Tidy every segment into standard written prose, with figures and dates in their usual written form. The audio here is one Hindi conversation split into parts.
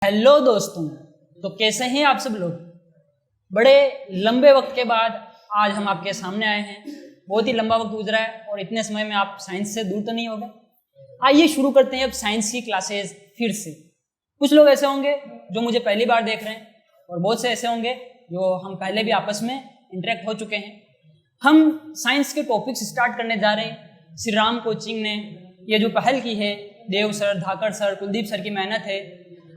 हेलो दोस्तों, तो कैसे हैं आप सब लोग। बड़े लंबे वक्त के बाद आज हम आपके सामने आए हैं। बहुत ही लंबा वक्त गुजरा है और इतने समय में आप साइंस से दूर तो नहीं हो गए। आइए शुरू करते हैं अब साइंस की क्लासेस फिर से। कुछ लोग ऐसे होंगे जो मुझे पहली बार देख रहे हैं और बहुत से ऐसे होंगे जो हम पहले भी आपस में इंटरेक्ट हो चुके हैं। हम साइंस के टॉपिक्स स्टार्ट करने जा रहे हैं। श्री राम कोचिंग ने ये जो पहल की है, देव सर, धाकड़ सर, कुलदीप सर की मेहनत है।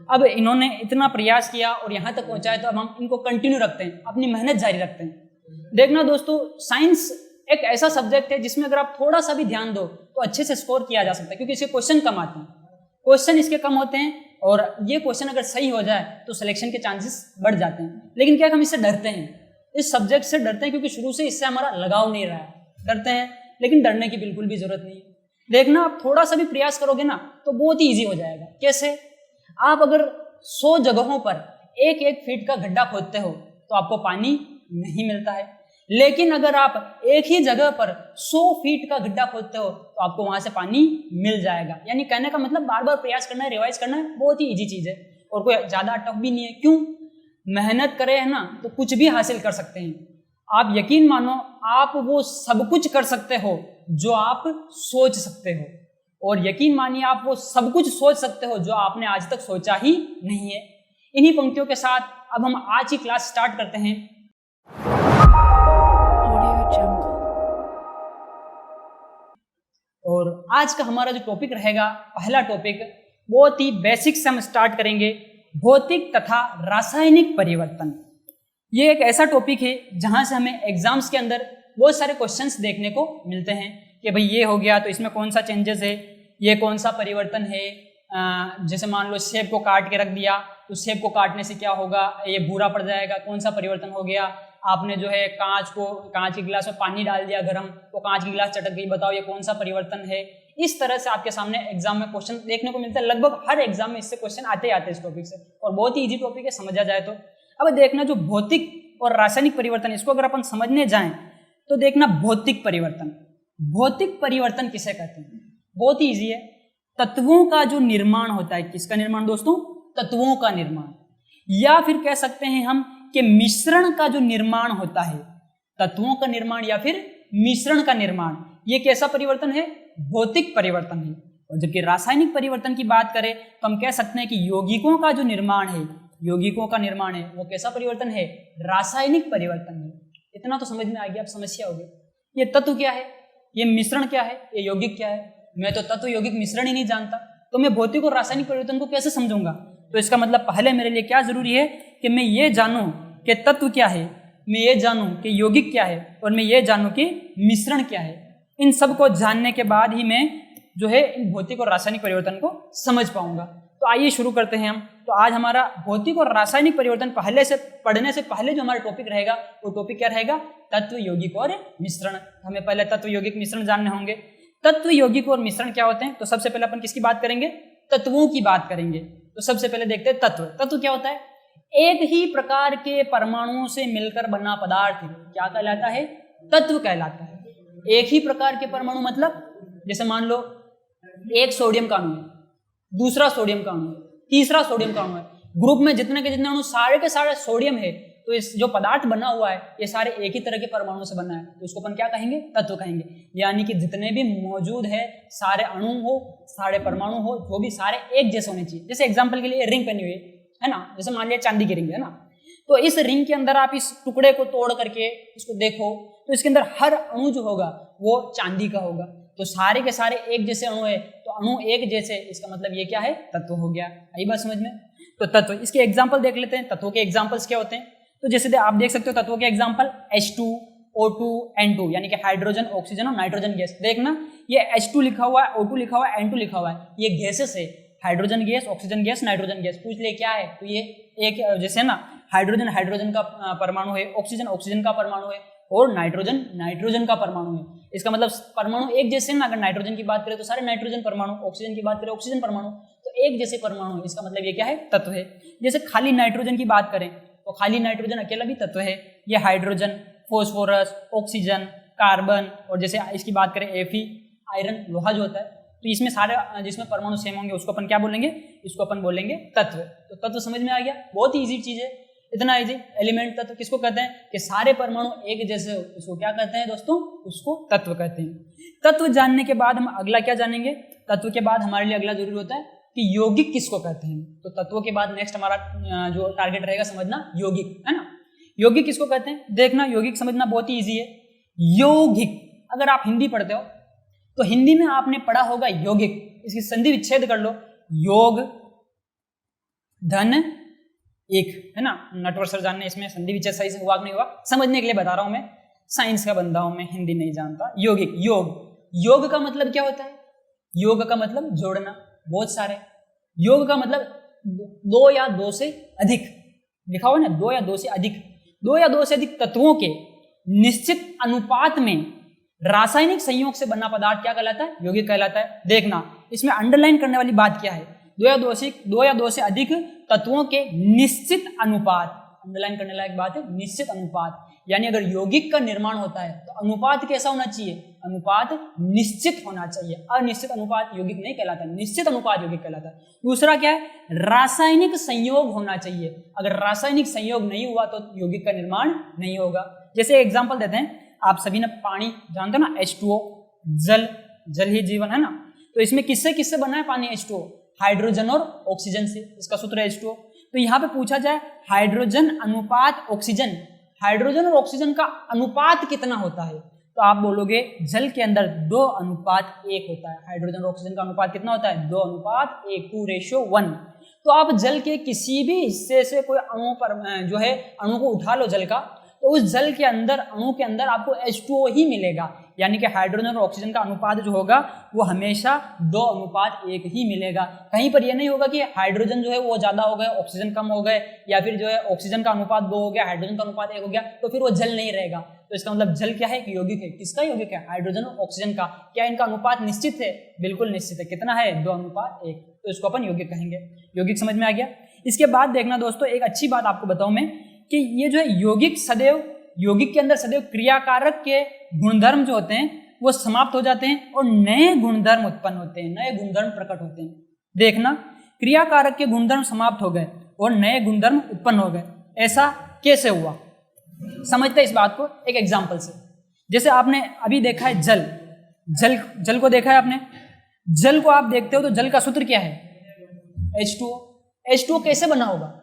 अब इन्होंने इतना प्रयास किया और यहाँ तक पहुँचाया, तो अब हम इनको कंटिन्यू रखते हैं, अपनी मेहनत जारी रखते हैं। देखना दोस्तों, साइंस एक ऐसा सब्जेक्ट है जिसमें अगर आप थोड़ा सा भी ध्यान दो तो अच्छे से स्कोर किया जा सकता है, क्योंकि इसके क्वेश्चन कम आते हैं। क्वेश्चन इसके कम होते हैं और ये क्वेश्चन अगर सही हो जाए तो सिलेक्शन के चांसेस बढ़ जाते हैं। लेकिन क्या हम इससे डरते हैं, इस सब्जेक्ट से डरते हैं, क्योंकि शुरू से इससे हमारा लगाव नहीं रहा है। डरते हैं, लेकिन डरने की बिल्कुल भी जरूरत नहीं है। देखना, आप थोड़ा सा भी प्रयास करोगे ना तो बहुत ही ईजी हो जाएगा। कैसे? आप अगर 100 जगहों पर एक एक फीट का गड्ढा खोदते हो तो आपको पानी नहीं मिलता है, लेकिन अगर आप एक ही जगह पर 100 फीट का गड्ढा खोदते हो तो आपको वहां से पानी मिल जाएगा। यानी कहने का मतलब बार बार प्रयास करना है, रिवाइज करना है, बहुत ही इजी चीज है और कोई ज्यादा टफ भी नहीं है। क्यों? मेहनत करें है ना तो कुछ भी हासिल कर सकते हैं। आप यकीन मानो, आप वो सब कुछ कर सकते हो जो आप सोच सकते हो, और यकीन मानिए आप वो सब कुछ सोच सकते हो जो आपने आज तक सोचा ही नहीं है। इन्हीं पंक्तियों के साथ अब हम आज की क्लास स्टार्ट करते हैं। और आज का हमारा जो टॉपिक रहेगा, पहला टॉपिक बहुत ही बेसिक से हम स्टार्ट करेंगे, भौतिक तथा रासायनिक परिवर्तन। ये एक ऐसा टॉपिक है जहां से हमें एग्जाम्स के अंदर बहुत सारे क्वेश्चंस देखने को मिलते हैं कि भाई ये हो गया तो इसमें कौन सा चेंजेस है, ये कौन सा परिवर्तन है। जैसे मान लो सेब को काट के रख दिया तो सेब को काटने से क्या होगा, ये भूरा पड़ जाएगा, कौन सा परिवर्तन हो गया। आपने जो है कांच के गिलास में पानी डाल दिया गरम, तो कांच की गिलास चटक गई, बताओ ये कौन सा परिवर्तन है। इस तरह से आपके सामने एग्जाम में क्वेश्चन देखने को मिलता है। लगभग हर एग्जाम में इससे क्वेश्चन आते ही आते हैं इस टॉपिक से, और बहुत ही ईजी टॉपिक है समझा जाए तो। अब देखना, जो भौतिक और रासायनिक परिवर्तन, इसको अगर अपन समझने जाएं तो देखना, भौतिक परिवर्तन किसे कहते हैं? बहुत ही ईजी है। तत्वों का जो निर्माण होता है, किसका निर्माण दोस्तों? तत्वों का निर्माण, या फिर कह सकते हैं हम कि मिश्रण का जो निर्माण होता है। तत्वों का निर्माण या फिर मिश्रण का निर्माण, ये कैसा परिवर्तन है? भौतिक परिवर्तन है। और जबकि रासायनिक परिवर्तन की बात करें तो हम कह सकते हैं कि यौगिकों का जो निर्माण है, वो कैसा परिवर्तन है? रासायनिक परिवर्तन है। इतना तो समझ में आ गया। अब समस्या होगी, ये तत्व क्या है, ये मिश्रण क्या है, ये यौगिक क्या है। मैं तो तत्व यौगिक मिश्रण ही नहीं जानता, तो मैं भौतिक और रासायनिक परिवर्तन को कैसे समझूंगा? तो इसका मतलब पहले मेरे लिए क्या जरूरी है कि मैं ये जानूं कि तत्व क्या है, मैं ये जानूं कि यौगिक क्या है, और मैं ये जानूं कि मिश्रण क्या है। इन सब को जानने के बाद ही मैं जो है इन भौतिक और रासायनिक परिवर्तन को समझ पाऊंगा। तो आइए शुरू करते हैं हम। तो आज हमारा भौतिक और रासायनिक परिवर्तन पढ़ने से पहले जो हमारा टॉपिक रहेगा, वो टॉपिक क्या रहेगा? तत्व, यौगिक और मिश्रण। हमें पहले तत्व, यौगिक, मिश्रण जानने होंगे। तत्व, यौगिक और मिश्रण क्या होते हैं? तो सबसे पहले अपन किसकी बात करेंगे? तत्वों की बात करेंगे। तो सबसे पहले देखते हैं तत्व। तत्व क्या होता है? एक ही प्रकार के परमाणुओं से मिलकर बना पदार्थ क्या कहलाता है? तत्व कहलाता है। एक ही प्रकार के परमाणु मतलब, जैसे मान लो एक सोडियम का अणु है, दूसरा सोडियम का अणु है, तीसरा सोडियम का अणु है। ग्रुप में जितने के जितने अणु सारे के सारे सोडियम है, तो इस जो पदार्थ बना हुआ है ये सारे एक ही तरह के परमाणु से बना है, तो इसको अपन क्या कहेंगे? तत्व कहेंगे। यानी कि जितने भी मौजूद है, सारे अणु हो, सारे परमाणु हो, जो भी सारे एक जैसे होने चाहिए। जैसे एग्जांपल के लिए रिंग पहनी हुई है ना, जैसे मान लिया चांदी की रिंग है ना, तो इस रिंग के अंदर आप इस टुकड़े को तोड़ करके इसको देखो तो इसके अंदर हर अणु जो होगा वो चांदी का होगा। तो सारे के सारे एक जैसे अणु है, तो अणु एक जैसे, इसका मतलब ये क्या है? तत्व हो गया। आई बात समझ में? तो तत्व, इसके एग्जांपल देख लेते हैं। तत्वों के एग्जांपल्स क्या होते हैं? तो जैसे आप देख सकते हो तत्वों के एग्जांपल H2, O2, N2, यानी कि हाइड्रोजन, ऑक्सीजन और नाइट्रोजन गैस। देखना, ये H2 लिखा हुआ है, O2 लिखा हुआ है, N2 लिखा हुआ है, ये गैसेस है। Hydrogen gas, oxygen gas, nitrogen gas. पूछ ले क्या है, तो ये एक जैसे ना, हाइड्रोजन का परमाणु है, ऑक्सीजन का परमाणु है, और नाइट्रोजन का परमाणु है। इसका मतलब परमाणु एक जैसे ना, अगर नाइट्रोजन की बात करें तो सारे नाइट्रोजन परमाणु, ऑक्सीजन की बात करें ऑक्सीजन परमाणु, तो एक जैसे परमाणु है। इसका मतलब ये क्या है? तत्व है। जैसे खाली नाइट्रोजन की बात करें तो खाली नाइट्रोजन अकेला भी तत्व है। ये हाइड्रोजन, फास्फोरस, ऑक्सीजन, कार्बन, और जैसे इसकी बात करें Fe, आयरन, लोहा जो होता है, तो इसमें सारे जिसमें परमाणु सेम होंगे उसको अपन क्या बोलेंगे, इसको अपन बोलेंगे तत्व। तो तत्व समझ में आ गया, बहुत ही ईजी चीज है, इतना ईजी। एलिमेंट तत्व किसको कहते हैं कि सारे परमाणु एक जैसे हो, उसको क्या कहते हैं दोस्तों, उसको तत्व कहते हैं। तत्व जानने के बाद हम अगला क्या जानेंगे, तत्व के बाद हमारे लिए अगला जरूरी होता है कि यौगिक किसको कहते हैं। तो तत्वों के बाद नेक्स्ट हमारा जो टारगेट रहेगा समझना यौगिक, है ना। यौगिक किसको कहते हैं, देखना यौगिक समझना बहुत ही ईजी है। यौगिक अगर आप हिंदी पढ़ते हो तो हिंदी में आपने पढ़ा होगा यौगिक, इसकी संधि विच्छेद कर लो, योग धन एक, है ना। नटवर सर जानने इसमें संधि विच्छेद सही से हुआ कि नहीं हुआ, समझने के लिए बता रहा हूं मैं, साइंस का बंदा हूं मैं, हिंदी नहीं जानता। यौगिक, योग, योग का मतलब क्या होता है, योग का मतलब जोड़ना, बहुत सारे। योग का मतलब दो या दो से अधिक, लिखा हुआ ना, दो या दो से अधिक, दो या दो से अधिक तत्वों के निश्चित अनुपात में रासायनिक संयोग से बना पदार्थ क्या कहलाता है, यौगिक कहलाता है। देखना इसमें अंडरलाइन करने वाली बात क्या है, दो या दो से अधिक तत्वों के निश्चित अनुपात, अंडरलाइन करने लायक बात है, निश्चित अनुपात। यानी अगर यौगिक का निर्माण होता है तो अनुपात कैसा होना चाहिए, अनुपात निश्चित होना चाहिए। अनिश्चित अनुपात यौगिक नहीं कहलाता, निश्चित अनुपात यौगिक कहलाता है। दूसरा क्या है, रासायनिक संयोग होना चाहिए। अगर रासायनिक संयोग नहीं हुआ तो यौगिक का निर्माण नहीं होगा। जैसे एग्जांपल देते हैं, आप सभी ने पानी जानते हो ना, H2O, जल, जल ही जीवन है ना। तो इसमें किससे किससे बना है पानी, H2O, हाइड्रोजन और ऑक्सीजन से, इसका सूत्र है H2O। तो यहाँ पे पूछा जाए हाइड्रोजन अनुपात ऑक्सीजन, हाइड्रोजन और ऑक्सीजन का अनुपात कितना होता है, तो आप बोलोगे जल के अंदर 2:1 होता है। हाइड्रोजन और ऑक्सीजन का अनुपात कितना होता है, 2:1, 2:1। तो आप जल के किसी भी हिस्से से कोई अणु पर जो है अणु को उठा लो जल का, तो उस जल के अंदर, अणु के अंदर आपको H2O ही मिलेगा। यानी कि हाइड्रोजन और ऑक्सीजन का अनुपात जो होगा वो हमेशा 2:1 ही मिलेगा। कहीं पर यह नहीं होगा कि हाइड्रोजन जो है वो ज्यादा हो गए, ऑक्सीजन कम हो गए, या फिर जो है ऑक्सीजन का अनुपात 2 हो गया, हाइड्रोजन का अनुपात 1 हो गया, तो फिर वो जल नहीं रहेगा। तो इसका मतलब जल क्या है, एक यौगिक है। किसका यौगिक है, हाइड्रोजन और ऑक्सीजन का। क्या इनका अनुपात निश्चित है, बिल्कुल निश्चित है। कितना है, 2:1। तो इसको अपन यौगिक कहेंगे। यौगिक समझ में आ गया। इसके बाद देखना दोस्तों, एक अच्छी बात आपको बताऊं मैं कि ये जो है यौगिक सदैव, यौगिक के अंदर सदैव क्रियाकारक के गुणधर्म जो होते हैं वो समाप्त हो जाते हैं और नए गुणधर्म उत्पन्न होते हैं, नए गुणधर्म प्रकट होते हैं। देखना, क्रियाकारक के गुणधर्म समाप्त हो गए और नए गुणधर्म उत्पन्न हो गए, ऐसा कैसे हुआ, समझते हैं इस बात को एक एग्जाम्पल से। जैसे आपने अभी देखा है जल, जल, जल को देखा है आपने, जल को आप देखते हो तो जल का सूत्र क्या है, H2O। H2O कैसे बना होगा,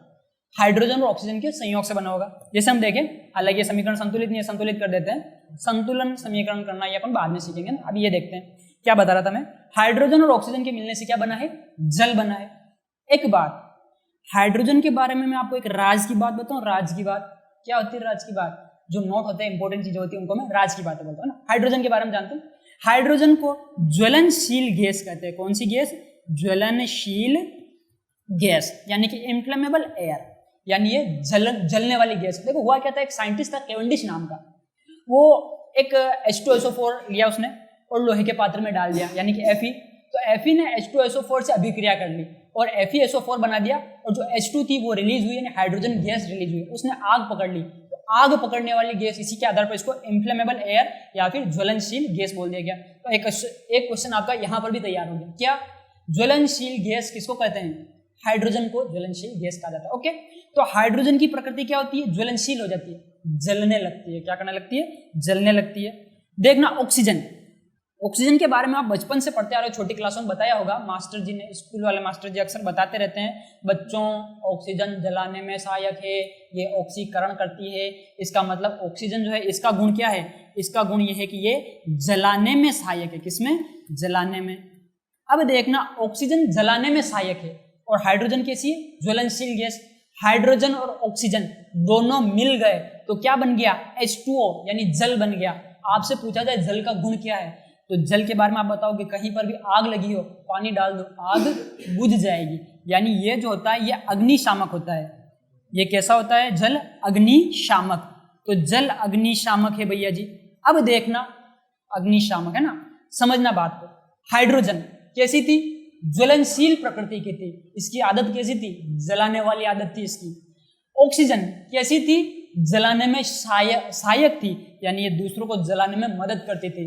हाइड्रोजन और ऑक्सीजन के संयोग से बना होगा। जैसे हम देखें, हालांकि ये समीकरण संतुलित नहीं है, संतुलित कर देते हैं। संतुलन समीकरण करना ये अपन बाद में सीखेंगे ना। अभी ये देखते हैं क्या बता रहा था मैं, हाइड्रोजन और ऑक्सीजन के मिलने से क्या बना है, जल बना है। एक बात, हाइड्रोजन के बारे में मैं आपको एक राज की बात बताऊं, राज की बात क्या होती है, राज की बात जो नोट होते हैं, इंपॉर्टेंट चीजें होती है, उनको मैं राज की बातें बोलता हूँ ना। हाइड्रोजन के बारे में जानते हैं, हाइड्रोजन को ज्वलनशील गैस कहते हैं। कौन सी गैस, ज्वलनशील गैस, यानी कि इन्फ्लेमेबल एयर, यानी ये जलने वाली गैस। देखो हुआ क्या था, एक साइंटिस्ट था केवेंडिश नाम का, वो एक H2SO4 लिया उसने और लोहे के पात्र में डाल दिया, यानी कि Fe। तो Fe ने H2SO4 से अभिक्रिया कर ली और FeSO4 बना दिया, और जो H2 थी वो रिलीज हुई, यानी हाइड्रोजन गैस रिलीज हुई, उसने आग पकड़ ली। तो आग पकड़ने वाली गैस, इसी के आधार पर इसको इन्फ्लेमेबल एयर या फिर ज्वलनशील गैस बोल दिया गया। तो एक क्वेश्चन आपका यहाँ पर भी तैयार हो गया, क्या ज्वलनशील गैस किसको कहते हैं, हाइड्रोजन को ज्वलनशील गैस कहा जाता है। ओके, तो हाइड्रोजन की प्रकृति क्या होती है, ज्वलनशील हो जाती है, जलने लगती है। क्या करने लगती है, जलने लगती है। देखना ऑक्सीजन, ऑक्सीजन के बारे में आप बचपन से पढ़ते आ रहे हो, छोटी क्लासों में बताया होगा, मास्टर जी ने, स्कूल वाले मास्टर जी अक्सर बताते रहते हैं बच्चों, ऑक्सीजन जलाने में सहायक है, ये ऑक्सीकरण करती है। इसका मतलब ऑक्सीजन जो है इसका गुण क्या है, इसका गुण ये है कि ये जलाने में सहायक है। किसमें, जलाने में। अब देखना, ऑक्सीजन जलाने में सहायक है और हाइड्रोजन कैसी है, ज्वलनशील गैस। हाइड्रोजन और ऑक्सीजन दोनों मिल गए तो क्या बन गया, H2O, यानी जल बन गया। आपसे पूछा जाए जल का गुण क्या है, तो जल के बारे में आप बताओ कि कहीं पर भी आग लगी हो, पानी डाल दो, आग बुझ जाएगी। यानी ये जो होता है ये अग्निशामक होता है। ये कैसा होता है, जल अग्निशामक। तो जल अग्निशामक है भैया जी। अब देखना, अग्निशामक है ना, समझना बात को। हाइड्रोजन कैसी थी, ज्वलनशील प्रकृति की थी, इसकी आदत कैसी थी, जलाने वाली आदत थी इसकी। ऑक्सीजन कैसी थी, जलाने में सहायक थी, यानी ये दूसरों को जलाने में मदद करती थी।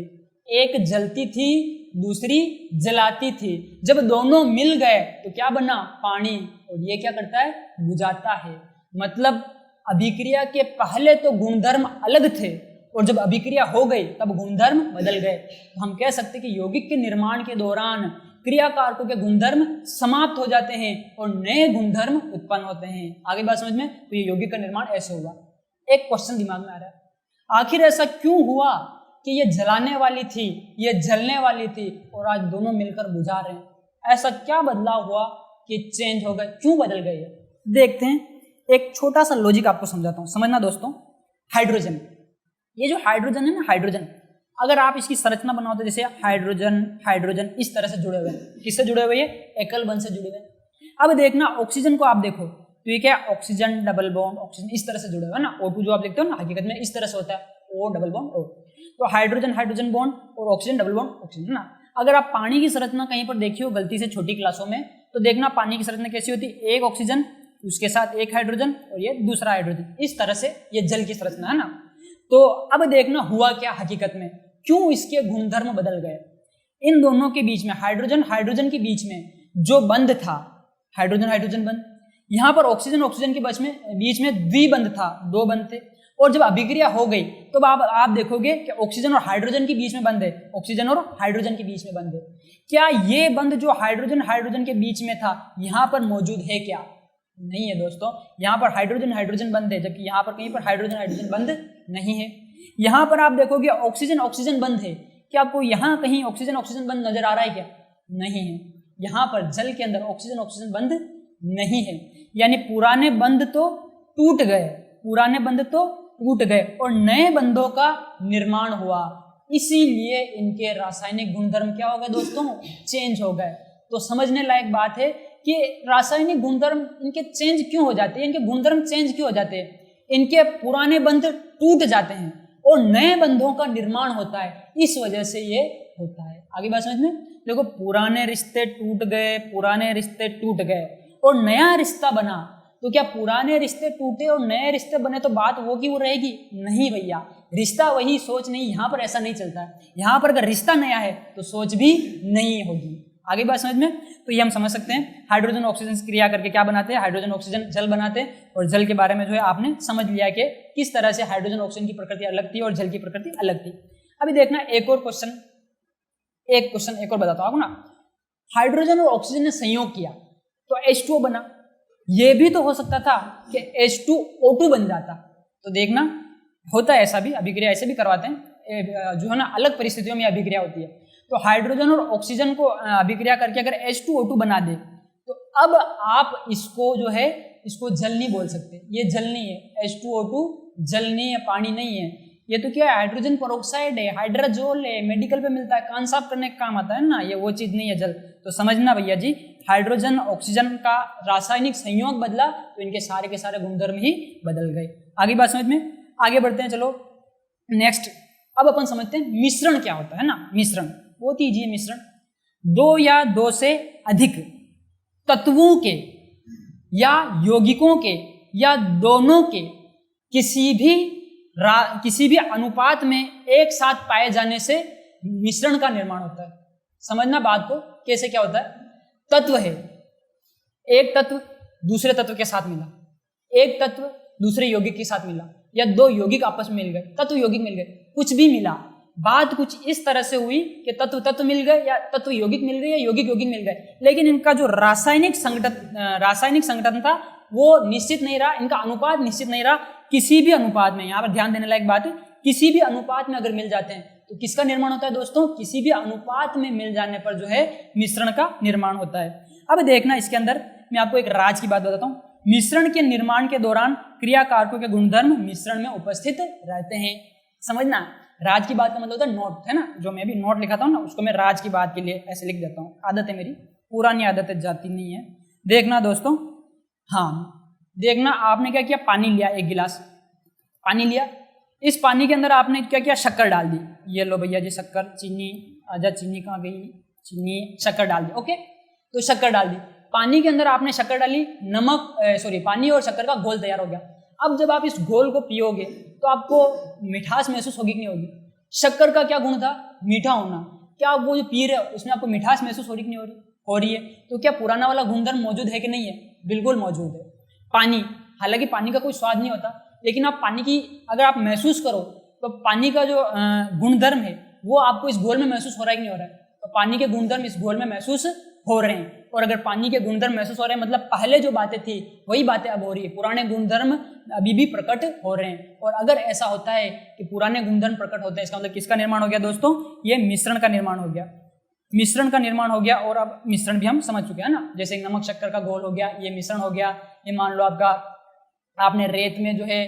एक जलती थी, दूसरी जलाती थी। जब दोनों मिल गए तो क्या बना? पानी। और ये क्या करता है? बुझाता है। मतलब अभिक्रिया के पहले तो गुणधर्म अलग थे और जब अभिक्रिया हो गई तब गुणधर्म बदल गए। तो हम कह सकते कि यौगिक के निर्माण के दौरान क्रियाकारकों के गुणधर्म समाप्त हो जाते हैं और नए गुणधर्म उत्पन्न होते हैं। आगे बात समझ में? तो ये यौगिक का निर्माण ऐसे हुआ। एक क्वेश्चन दिमाग में आ रहा है, आखिर ऐसा क्यों हुआ कि ये जलाने वाली थी, ये जलने वाली थी और आज दोनों मिलकर बुझा रहे हैं? ऐसा क्या बदलाव हुआ कि चेंज हो गए? क्यों बदल गए? देखते हैं। एक छोटा सा लॉजिक आपको समझाता हूं, समझना दोस्तों। हाइड्रोजन, ये जो हाइड्रोजन है ना, हाइड्रोजन अगर आप इसकी संरचना बनाओ तो जैसे हाइड्रोजन हाइड्रोजन इस तरह से जुड़े हुए हैं। किससे जुड़े हुए? ये एकल बंध से जुड़े हुए हैं। अब देखना ऑक्सीजन को आप देखो तो ये क्या? ऑक्सीजन डबल बॉन्ड ऑक्सीजन इस तरह से जुड़े हुए हैं ना। O2 जो आप देखते हो ना, हकीकत में इस तरह से होता है, O डबल बॉन्ड O। तो हाइड्रोजन हाइड्रोजन बॉन्ड और ऑक्सीजन डबल बॉन्ड ऑक्सीजन ना। अगर आप पानी की संरचना कहीं पर देखिए हो गलती से छोटी क्लासों में तो देखना पानी की संरचना कैसी होती है? एक ऑक्सीजन, उसके साथ एक हाइड्रोजन और ये दूसरा हाइड्रोजन, इस तरह से ये जल की संरचना है ना। तो अब देखना हुआ क्या हकीकत में, क्यों इसके गुणधर्म बदल गए? इन दोनों के बीच में, हाइड्रोजन हाइड्रोजन के बीच में जो बंध था, हाइड्रोजन हाइड्रोजन बंध, यहाँ पर ऑक्सीजन ऑक्सीजन के बीच में द्विबंध था, दो बंध थे। और जब अभिक्रिया हो गई तो आप देखोगे कि ऑक्सीजन और हाइड्रोजन के बीच में बंध है, ऑक्सीजन और हाइड्रोजन के बीच में बंध है। क्या ये बंध जो हाइड्रोजन हाइड्रोजन के बीच में था यहाँ पर मौजूद है क्या? नहीं है दोस्तों। यहाँ पर हाइड्रोजन हाइड्रोजन बंध है, जबकि यहाँ पर कहीं पर हाइड्रोजन हाइड्रोजन बंध नहीं है। यहाँ पर आप देखोगे ऑक्सीजन ऑक्सीजन बंध है। क्या आपको यहाँ कहीं ऑक्सीजन ऑक्सीजन बंध नजर आ रहा है क्या? नहीं है। यहाँ पर जल के अंदर ऑक्सीजन ऑक्सीजन बंध नहीं है, यानी पुराने बंध तो टूट गए, पुराने बंध तो टूट गए और नए बंधों का निर्माण हुआ। इसीलिए इनके रासायनिक गुणधर्म क्या हो गए दोस्तों? चेंज हो गए। तो समझने लायक बात है कि रासायनिक गुणधर्म इनके चेंज क्यों हो जाते हैं, इनके गुणधर्म चेंज क्यों हो जाते हैं? इनके पुराने बंध टूट जाते हैं और नए बंधों का निर्माण होता है, इस वजह से ये होता है। आगे बात समझ में? देखो, पुराने रिश्ते टूट गए, पुराने रिश्ते टूट गए और नया रिश्ता बना। तो क्या पुराने रिश्ते टूटे और नए रिश्ते बने तो बात वो की वो रहेगी? नहीं भैया, रिश्ता वही, सोच नहीं। यहाँ पर ऐसा नहीं चलता है। यहाँ पर अगर रिश्ता नया है तो सोच भी नहीं होगी। आगे बात समझ में? तो ये हम समझ सकते हैं हाइड्रोजन ऑक्सीजन क्रिया करके क्या बनाते हैं? हाइड्रोजन ऑक्सीजन जल बनाते हैं। और जल के बारे में जो है आपने समझ लिया कि किस तरह से हाइड्रोजन ऑक्सीजन की प्रकृति अलग थी और जल की प्रकृति अलग थी। अभी देखना एक और क्वेश्चन एक और बताता हूं आपको ना। हाइड्रोजन और ऑक्सीजन ने संयोग किया तो H2O बना। ये भी तो हो सकता था कि H2O2 बन जाता। तो देखना होता है ऐसा भी, अभिक्रिया ऐसे भी करवाते हैं, जो है ना अलग परिस्थितियों में अभिक्रिया होती है। तो हाइड्रोजन और ऑक्सीजन को अभिक्रिया करके अगर H2O2 बना दे तो अब आप इसको जो है इसको जल नहीं बोल सकते। ये जल नहीं है, H2O2 जल नहीं है, पानी नहीं है। ये तो क्या है? हाइड्रोजन पेरोक्साइड है, हाइड्रोजोल है, मेडिकल पे मिलता है, कान साफ करने का काम आता है ना, ये वो चीज नहीं है जल। तो समझना भैया जी, हाइड्रोजन ऑक्सीजन का रासायनिक संयोग बदला तो इनके सारे के सारे गुणधर्म ही बदल गए। आगे बात समझ में? आगे बढ़ते हैं, चलो नेक्स्ट। अब अपन समझते हैं मिश्रण क्या होता है ना। मिश्रण बहुत ईजी, मिश्रण दो या दो से अधिक तत्वों के या यौगिकों के या दोनों के किसी भी अनुपात में एक साथ पाए जाने से मिश्रण का निर्माण होता है। समझना बात को, कैसे क्या होता है? तत्व है, एक तत्व दूसरे तत्व के साथ मिला, एक तत्व दूसरे यौगिक के साथ मिला, या दो यौगिक आपस में मिल गए, तत्व यौगिक मिल गए, कुछ भी मिला। बात कुछ इस तरह से हुई कि तत्व तत्व मिल गए या तत्व यौगिक मिल गए या यौगिक यौगिक मिल गए, लेकिन इनका जो रासायनिक संगठन था वो निश्चित नहीं रहा, इनका अनुपात निश्चित नहीं रहा। किसी भी अनुपात में, यहाँ पर ध्यान देने लायक बात है, किसी भी अनुपात में अगर मिल जाते हैं तो किसका निर्माण होता है दोस्तों? किसी भी अनुपात में मिल जाने पर जो है मिश्रण का निर्माण होता है। अब देखना इसके अंदर मैं आपको एक राज की बात बताता हूँ। मिश्रण के निर्माण के दौरान क्रियाकारकों के गुणधर्म मिश्रण में उपस्थित रहते हैं। समझना, राज की बात का मतलब होता है नोट, है ना। जो मैं भी नोट लिखाता हूँ ना उसको मैं राज की बात के लिए ऐसे लिख देता हूँ। आदत है मेरी, पुरानी आदत है, जाती नहीं है। देखना दोस्तों, हाँ देखना, आपने क्या किया? पानी लिया, एक गिलास पानी लिया। इस पानी के अंदर आपने क्या किया? शक्कर डाल दी। ये लो भैया जी शक्कर, चीनी आजा, चीनी कहाँ गई? चीनी, शक्कर डाल दी। ओके, तो शक्कर डाल दी। पानी के अंदर आपने शक्कर डाली, पानी और शक्कर का घोल तैयार हो गया। अब जब आप इस घोल को पियोगे तो आपको मिठास महसूस होगी कि नहीं होगी? शक्कर का क्या गुण था? मीठा होना। क्या वो जो पी रहे हो उसमें आपको मिठास महसूस हो रही कि नहीं हो रही? हो रही है। तो क्या पुराना वाला गुणधर्म मौजूद है कि नहीं है? बिल्कुल मौजूद है। पानी, हालांकि पानी का कोई स्वाद नहीं होता, लेकिन आप पानी की अगर आप महसूस करो तो पानी का जो गुणधर्म है वो आपको इस घोल में महसूस हो रहा है कि नहीं हो रहा है? तो पानी के गुणधर्म इस घोल में महसूस हो रहे हैं। और अगर पानी के गुणधर्म महसूस हो रहे हैं मतलब पहले जो बातें थी वही बातें अब हो रही है, पुराने गुणधर्म अभी भी प्रकट हो रहे हैं। और अगर ऐसा होता है कि पुराने गुणधर्म प्रकट होते हैं, इसका मतलब किसका निर्माण हो गया दोस्तों? ये मिश्रण का निर्माण हो गया। मिश्रण का निर्माण हो गया। और अब मिश्रण भी हम समझ चुके हैं ना, जैसे नमक शक्कर का घोल हो गया, ये मिश्रण हो गया। ये मान लो आपका आपने रेत में जो है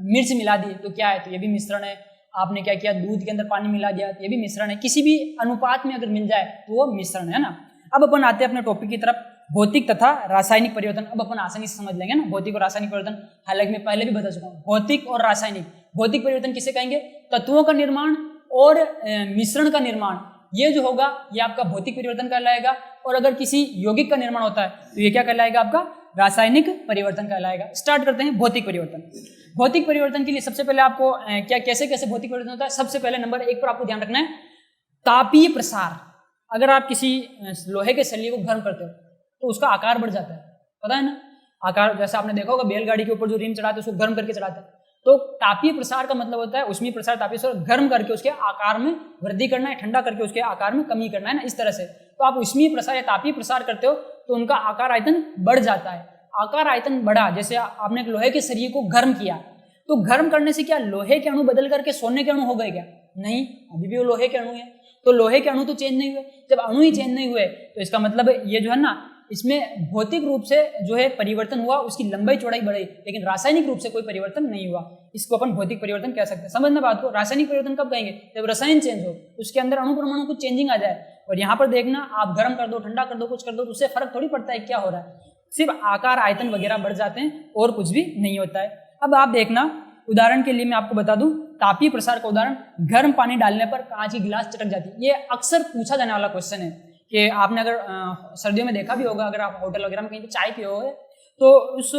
मिर्च मिला दी तो क्या है? तो ये भी मिश्रण है। आपने क्या किया? दूध के अंदर पानी मिला दिया तो ये भी मिश्रण है। किसी भी अनुपात में अगर मिल जाए तो वो मिश्रण है ना। अब अपन आते हैं अपने टॉपिक की तरफ, भौतिक तथा रासायनिक परिवर्तन। अब अपन आसानी से समझ लेंगे ना भौतिक और रासायनिक परिवर्तन। हालांकि मैं पहले भी बता चुका हूँ, भौतिक और रासायनिक। भौतिक परिवर्तन किसे कहेंगे? तत्वों का निर्माण और मिश्रण का निर्माण, ये जो होगा ये आपका भौतिक परिवर्तन कहलाएगा। और अगर किसी यौगिक का निर्माण होता है तो ये क्या कहलाएगा? आपका रासायनिक परिवर्तन कहलाएगा। स्टार्ट करते हैं भौतिक परिवर्तन। भौतिक परिवर्तन के लिए सबसे पहले आपको क्या कैसे कैसे भौतिक परिवर्तन होता है? सबसे पहले नंबर 1 पर आपको ध्यान रखना है तापीय प्रसार। अगर आप किसी लोहे के सरिये को गर्म करते हो तो उसका आकार बढ़ जाता है, पता है ना? आकार, जैसे आपने देखा होगा बैलगाड़ी के ऊपर जो रिम चढ़ाते हैं उसको गर्म करके चढ़ाते हैं। तो तापीय प्रसार का मतलब होता है उसमें प्रसार, तापीय प्रसार गर्म करके उसके आकार में वृद्धि करना है, ठंडा करके उसके आकार में कमी करना है ना, इस तरह से। तो आप उसमें प्रसार या तापीय प्रसार करते हो तो उनका आकार आयतन बढ़ जाता है। आकार आयतन बढ़ा, जैसे आपने एक लोहे के सरिये को गर्म किया तो गर्म करने से क्या लोहे के अणु बदल करके सोने के अणु हो गए क्या? नहीं, अभी भी वो लोहे के अणु है। तो लोहे के अणु तो चेंज नहीं हुए। जब अणु ही चेंज नहीं हुए तो इसका मतलब ये जो है ना, इसमें भौतिक रूप से जो है परिवर्तन हुआ, उसकी लंबाई चौड़ाई बढ़ी, लेकिन रासायनिक रूप से कोई परिवर्तन नहीं हुआ। इसको अपन भौतिक परिवर्तन कह सकते हैं। समझना बात को। रासायनिक परिवर्तन कब कहेंगे? जब रसायन चेंज हो, उसके अंदर अणु परमाणु कुछ चेंजिंग आ जाए। और यहाँ पर देखना, आप गर्म कर दो, ठंडा कर दो, कुछ कर दो, उससे फर्क थोड़ी पड़ता है क्या हो रहा है। सिर्फ आकार आयतन वगैरह बढ़ जाते हैं और कुछ भी नहीं होता है। अब आप देखना, उदाहरण के लिए मैं आपको बता दूं, तापीय प्रसार का उदाहरण, गर्म पानी डालने पर कांच की गिलास चटक जाती है। ये अक्सर पूछा जाने वाला क्वेश्चन है कि आपने अगर सर्दियों में देखा भी होगा, अगर आप होटल वगैरह में कहीं पे चाय पिए हो तो उस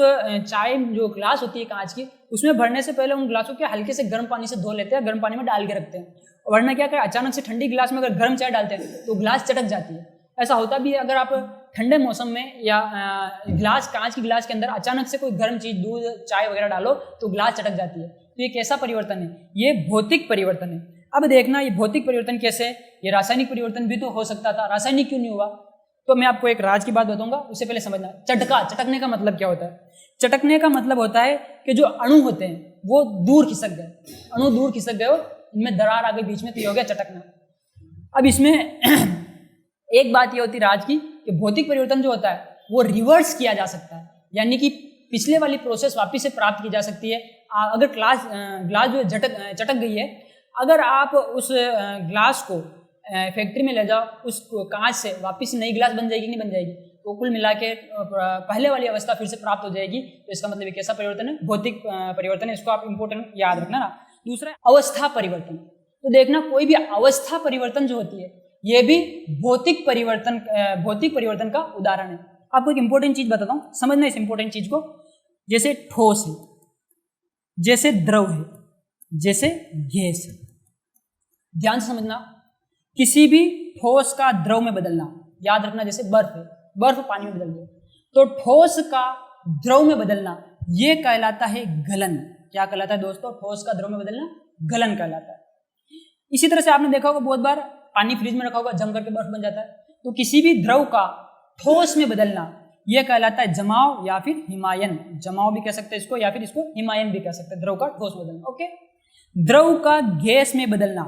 चाय जो गिलास होती है कांच की, उसमें भरने से पहले उन गिलासों को हल्के से गर्म पानी से धो लेते हैं, गर्म पानी में डाल के रखते हैं। वरना क्या करें, अचानक से ठंडी गिलास में अगर गर्म चाय डालते हैं तो गिलास चटक जाती है। ऐसा होता भी है अगर आप ठंडे मौसम में या गिलास, कांच की गिलास के अंदर अचानक से कोई गर्म चीज, दूध, चाय वगैरह डालो तो गिलास चटक जाती है। तो ये कैसा परिवर्तन है? ये भौतिक परिवर्तन है। अब देखना ये भौतिक परिवर्तन कैसे, ये रासायनिक परिवर्तन भी तो हो सकता था, रासायनिक क्यों नहीं हुआ? तो मैं आपको एक राज की बात बताऊंगा, उससे पहले समझना। चटकने का मतलब क्या होता है? चटकने का मतलब होता है कि जो अणु होते हैं वो दूर खिसक गए, अणु दूर खिसक गए हो, इनमें दरार आ गई बीच में, तो ये हो गया चटकना। अब इसमें एक बात ये होती है राज की कि भौतिक परिवर्तन जो होता है वो रिवर्स किया जा सकता है, यानी कि पिछले वाली प्रोसेस वापस से प्राप्त की जा सकती है। अगर ग्लास जो चटक गई है, अगर आप उस ग्लास को फैक्ट्री में ले जाओ, उस कांच से वापस नई ग्लास बन जाएगी नहीं बन जाएगी? तो कुल मिला के पहले वाली अवस्था फिर से प्राप्त हो जाएगी। तो इसका मतलब कैसा परिवर्तन है? भौतिक परिवर्तन है। इसको आप इंपोर्टेंट याद रखना ना। दूसरा अवस्था परिवर्तन। तो देखना, कोई भी अवस्था परिवर्तन जो होती है ये भी भौतिक परिवर्तन का उदाहरण है। आपको एक इंपॉर्टेंट चीज बताता हूं, समझना इस इंपॉर्टेंट चीज को। जैसे ठोस है, जैसे द्रव है, जैसे गैस है। ध्यान से समझना, किसी भी ठोस का द्रव में बदलना, याद रखना, जैसे बर्फ है, बर्फ पानी में बदल दो, तो ठोस का द्रव में बदलना ये कहलाता है गलन। क्या कहलाता है दोस्तों? ठोस का द्रव में बदलना गलन कहलाता है। इसी तरह से आपने देखा होगा बहुत बार, पानी फ्रिज में रखा होगा, जम करके बर्फ बन जाता है। तो किसी भी द्रव का ठोस में बदलना यह कहलाता है जमाव या फिर हिमायन। जमाव भी कह सकते हैं इसको, या फिर इसको हिमायन भी कह सकते हैं, द्रव का ठोस में बदलना। ओके। द्रव का गैस में बदलना,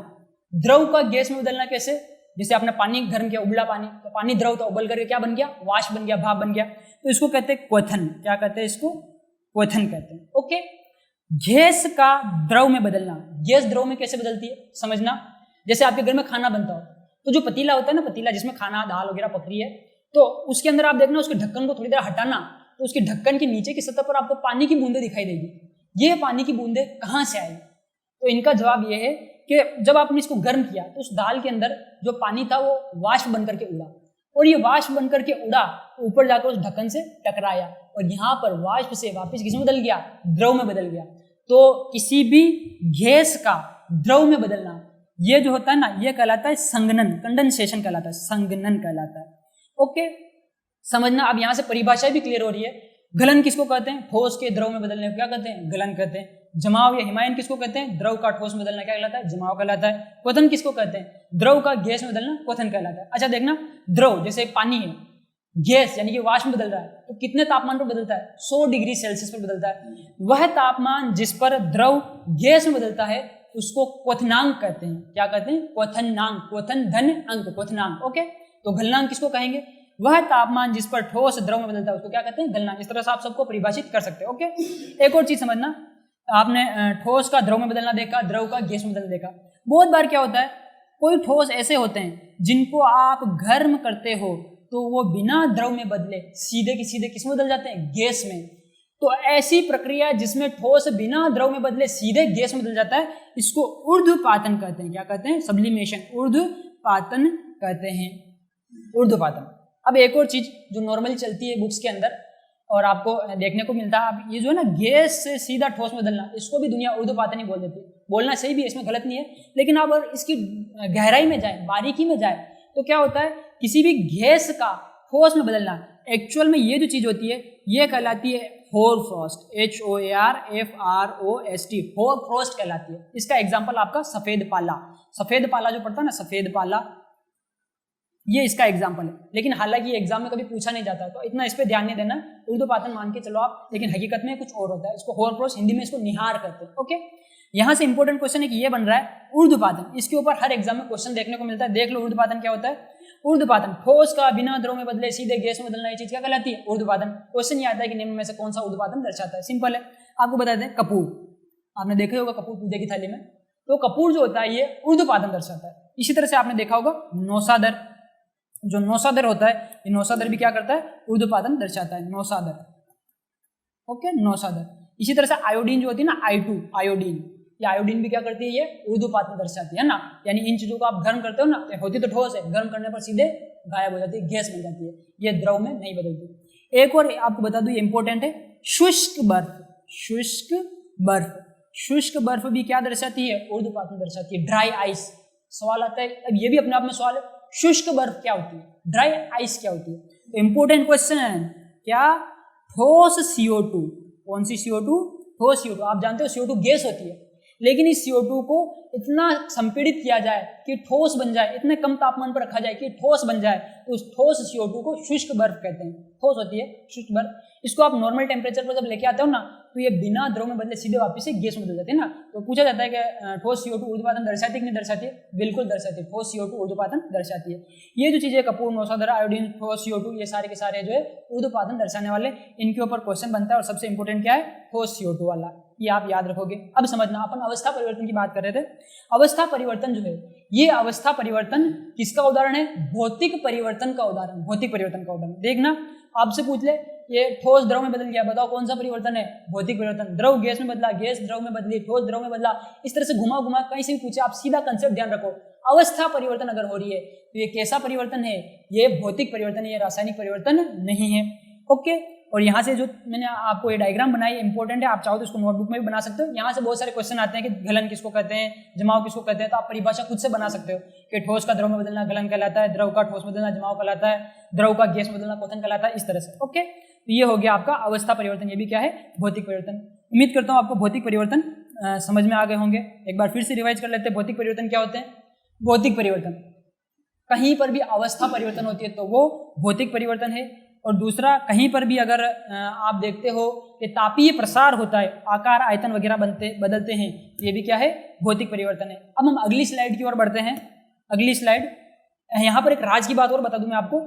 द्रव का गैस में बदलना कैसे? जैसे आपने पानी गर्म किया, उबला पानी, तो पानी द्रव था, उबल करके क्या बन गया? वाष्प बन गया, भाप बन गया। तो इसको कहते हैं क्वथन। क्या कहते हैं इसको? क्वथन कहते हैं। ओके। गैस का द्रव में बदलना, गैस द्रव में कैसे बदलती है समझना। जैसे आपके घर में खाना बनता हो तो जो पतीला होता है ना, पतीला जिसमें खाना, दाल वगैरह पक रही है, तो उसके अंदर आप देखना, उसके ढक्कन को थोड़ी देर हटाना, तो उसके ढक्कन के नीचे की सतह पर आपको पानी की बूंदें दिखाई देगी। ये पानी की बूंदें कहाँ से आई? तो इनका जवाब ये है कि जब आपने इसको गर्म किया तो उस दाल के अंदर जो पानी था वो वाष्प बनकर के उड़ा, और ये वाष्प बनकर के उड़ा तो ऊपर जाकर उस ढक्कन से टकराया, और यहाँ पर वाष्प से वापस किसमें बदल गया? द्रव में बदल गया। तो किसी भी गैस का द्रव में बदलना ये जो होता है ना, ये कहलाता है संघनन, कंडेंसेशन कहलाता है, संघनन कहलाता है। ओके, समझना। अब यहाँ से परिभाषा भी क्लियर हो रही है। गलन किसको कहते हैं? ठोस के द्रव में बदलने को क्या कहते हैं? गलन कहते हैं। जमाव या हिमायन किसको कहते हैं? द्रव का ठोस में बदलना क्या कहलाता है? जमाव कहलाता है। क्वथन किसको कहते हैं? द्रव का गैस में बदलना क्वथन कहलाता है। अच्छा देखना, द्रव जैसे पानी है, गैस यानी कि वाष्प में बदल रहा है, तो कितने तापमान पर बदलता है? 100 डिग्री सेल्सियस पर बदलता है। वह तापमान जिस पर द्रव गैस में बदलता है उसको क्वथनांक कहते हैं। क्या कहते हैं? क्वथनांक, क्वथन धन अंक, क्वथनांक। ओके, तो गलनांक किसको कहेंगे? वह तापमान जिस पर ठोस द्रव में बदलता है उसको क्या कहते हैं? गलनांक। इस तरह से आप सबको परिभाषित कर सकते हैं। ओके, एक और चीज समझना, आपने ठोस का द्रव में बदलना देखा, द्रव का गैस में बदलना देखा। बहुत बार क्या होता है, कोई ठोस ऐसे होते हैं जिनको आप गर्म करते हो तो वो बिना द्रव में बदले सीधे की सीधे किस में बदल जाते हैं? गैस में। तो ऐसी प्रक्रिया जिसमें ठोस बिना द्रव में बदले सीधे गैस में बदल जाता है, इसको ऊर्ध्वपातन कहते हैं। क्या कहते हैं? सब्लिमेशन, ऊर्ध्वपातन कहते हैं, ऊर्ध्वपातन। अब एक और चीज जो नॉर्मली चलती है बुक्स के अंदर और आपको देखने को मिलता है, अब ये जो है ना गैस से सीधा ठोस में बदलना, इसको भी दुनिया ऊर्ध्वपातन ही बोल देती है। बोलना सही भी है, इसमें गलत नहीं है, लेकिन आप अगर इसकी गहराई में जाए, बारीकी में जाए, तो क्या होता है, किसी भी गैस का ठोस में बदलना, एक्चुअल में ये जो चीज होती है ये कहलाती है होरफ्रॉस्ट, HOARFROST, होरफ्रॉस्ट कहलाती है। इसका एग्जाम्पल आपका सफेद पाला, सफेद पाला जो पड़ता है ना, सफेद पाला, ये इसका एग्जाम्पल है। लेकिन हालांकि ये एग्जाम में कभी पूछा नहीं जाता, तो इतना इस पे ध्यान नहीं देना, ऊर्ध्वपातन मान के चलो आप, लेकिन हकीकत में कुछ और होता है। इसको होरफ्रॉस्ट, हिंदी में इसको निहार कहते हैं। ओके, यहाँ से इंपॉर्टेंट क्वेश्चन है कि ये बन रहा है ऊर्ध्वपातन। इसके ऊपर हर एग्जाम में क्वेश्चन देखने को मिलता है। देख लो ऊर्ध्वपातन क्या होता है। ऊर्ध्वपातन, ठोस का बिना द्रव में बदले सीधे गैस में बदलना, ये चीज क्या कहलाती है? ऊर्ध्वपातन। क्वेश्चन ये आता है कि निम्न में से कौन सा ऊर्ध्वपातन दर्शाता है? सिंपल है, आपको बता दें, कपूर। आपने देखा होगा कपूर पूजे की थाली में, तो कपूर जो होता है ये ऊर्ध्वपातन दर्शाता है। इसी तरह से आपने देखा होगा नौसादर, जो नौसादर होता है, ये नौसादर भी क्या करता है? ऊर्ध्वपातन दर्शाता है, नौसादर। ओके, नौसादर। इसी तरह से आयोडीन जो होती है ना, I2, आयोडीन, ये आयोडीन भी क्या करती है? ये ऊर्ध्वपातन दर्शाती है ना। यानी इन चीजों को आप गर्म करते हो ना, तो होती तो ठोस है, गर्म करने पर सीधे गायब हो जाती है, गैस बन जाती है, ये द्रव में नहीं बदलती। एक और आपको बता दूं, ये इंपॉर्टेंट है, शुष्क बर्फ, शुष्क बर्फ, शुष्क बर्फ भी क्या दर्शाती है? ऊर्ध्वपातन दर्शाती है, ड्राई आइस। सवाल आता है, अब ये भी अपने आप में सवाल है, शुष्क बर्फ क्या होती है? ड्राई आइस क्या होती है? तो इंपॉर्टेंट क्वेश्चन है क्या? ठोस CO2, कौन सी CO2? ठोस CO2। आप जानते हो CO2 गैस होती है, लेकिन इस CO2 को इतना संपीड़ित किया जाए कि ठोस बन जाए, इतने कम तापमान पर रखा जाए कि ठोस बन जाए, तो उस ठोस CO2 को शुष्क बर्फ कहते हैं। ठोस होती है शुष्क बर्फ। इसको आप नॉर्मल टेम्परेचर पर जब लेके आते हो ना, तो ये बिना द्रव में बदले सीधे वापस से गैस में बदल जाती है ना। तो पूछा जाता है कि ठोस CO2 ऊर्ध्वपातन दर्शाती है कि नहीं दर्शाती है? बिल्कुल दर्शाती है, ठोस CO2 ऊर्ध्वपातन दर्शाती है। ये जो चीजें कपूर, नौसादर, आयोडीन, ठोस CO2, ये सारे के सारे जो है ऊर्ध्वपातन दर्शाने वाले, इनके ऊपर क्वेश्चन बनता है। और सबसे इंपॉर्टेंट क्या है? ठोस CO2 वाला, ये आप याद रखोगे। अब समझना, अपन अवस्था परिवर्तन की बात कर रहे थे। अवस्था परिवर्तन जो है, ये अवस्था परिवर्तन किसका उदाहरण है? भौतिक परिवर्तन का उदाहरण, भौतिक परिवर्तन का उदाहरण। देखना, आपसे पूछ ले, ये ठोस द्रव में बदल गया, बताओ कौन सा परिवर्तन है? भौतिक परिवर्तन। द्रव गैस में बदला, गैस द्रव में बदली, ठोस द्रव में बदला, इस तरह से घुमा घुमा कहीं से भी पूछे, आप सीधा कंसेप्ट ध्यान रखो। अवस्था परिवर्तन अगर हो रही है तो ये कैसा परिवर्तन है? ये भौतिक परिवर्तन है, ये रासायनिक परिवर्तन नहीं है। ओके, और यहाँ से जो मैंने आपको ये डायग्राम बनाई है इंपॉर्टेंट है, आप चाहो तो इसको नोटबुक में भी बना सकते हो। यहाँ से बहुत सारे क्वेश्चन आते हैं कि गलन किसको कहते हैं, जमाव किसको कहते हैं, तो आप परिभाषा खुद से बना सकते हो कि ठोस का द्रव में बदलना गलन कहलाता है, द्रव का ठोस में बदलना जमाव कहलाता है, द्रव का गैस में बदलना क्वथन कहलाता है, इस तरह से। ओके, तो ये हो गया आपका अवस्था परिवर्तन। ये भी क्या है? भौतिक परिवर्तन। उम्मीद करता हूँ आपको भौतिक परिवर्तन समझ में आ गए होंगे। एक बार फिर से रिवाइज कर लेते हैं, भौतिक परिवर्तन क्या होते हैं। भौतिक परिवर्तन, कहीं पर भी अवस्था परिवर्तन होती है तो वो भौतिक परिवर्तन है। और दूसरा, कहीं पर भी अगर आप देखते हो कि तापीय प्रसार होता है, आकार आयतन वगैरह बदलते हैं, ये भी क्या है? भौतिक परिवर्तन है। अब हम अगली स्लाइड की ओर बढ़ते हैं। अगली स्लाइड, यहाँ पर एक राज की बात और बता दूं मैं आपको।